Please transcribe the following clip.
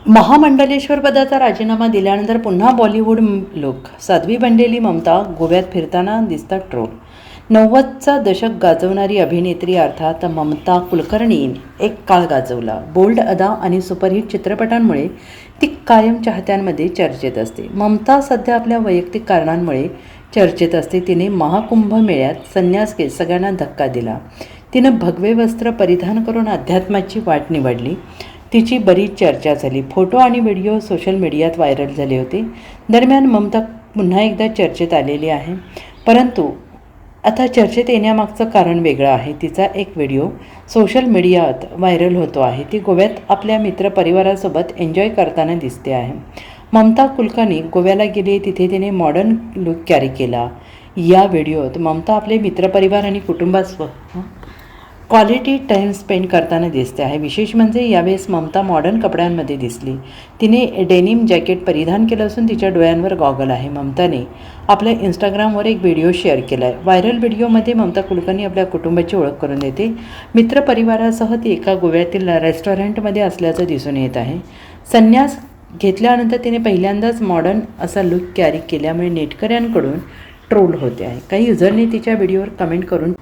महामंडलेश्वर पदाचा राजीनामा दिल्यानंतर पुन्हा बॉलिवूड लुक. साध्वी बनलेली ममता गोव्यात फिरताना दिसतात ट्रोल. 90चा दशक गाजवणारी अभिनेत्री अर्थात ममता कुलकर्णीने एक काळ गाजवला. बोल्ड अदा आणि सुपरहिट चित्रपटांमुळे ती कायम चाहत्यांमध्ये चर्चेत असते. ममता सध्या आपल्या वैयक्तिक कारणांमुळे चर्चेत असते. तिने महाकुंभ मेळ्यात संन्यास घेत सगळ्यांना धक्का दिला. तिनं भगवे वस्त्र परिधान करून अध्यात्माची वाट निवडली. तिची बरीच चर्चा झाली. फोटो आणि व्हिडिओ सोशल मीडियात व्हायरल झाले होते. दरम्यान ममता पुन्हा एकदा चर्चेत आलेली आहे. परंतु आता चर्चेत येण्यामागचं कारण वेगळं आहे. तिचा एक व्हिडिओ सोशल मीडियात व्हायरल होतो आहे. ती गोव्यात आपल्या मित्रपरिवारासोबत एन्जॉय करताना दिसते आहे. ममता कुलकर्णी गोव्याला गेली. तिथे तिने मॉडर्न लुक कॅरी केला. या व्हिडिओत ममता आपले मित्रपरिवार आणि कुटुंबासोबत क्वालिटी टाईम स्पेंड करताना दिसते आहे. विशेष म्हणजे यावेळेस ममता मॉडर्न कपड्यांमध्ये दिसली. तिने डेनिम जॅकेट परिधान केलं असून तिच्या डोळ्यांवर गॉगल आहे. ममताने आपल्या इंस्टाग्रामवर एक व्हिडिओ शेअर केला आहे. व्हायरल व्हिडिओमध्ये ममता कुलकर्णी आपल्या कुटुंबाची ओळख करून देते. मित्रपरिवारासह ती एका गोव्यातील रेस्टॉरंटमध्ये असल्याचं दिसून येत आहे. संन्यास घेतल्यानंतर तिने पहिल्यांदाच मॉडर्न असा लुक कॅरी केल्यामुळे नेटकऱ्यांकडून ट्रोल होते आहे. काही युजरने तिच्या व्हिडिओवर कमेंट करून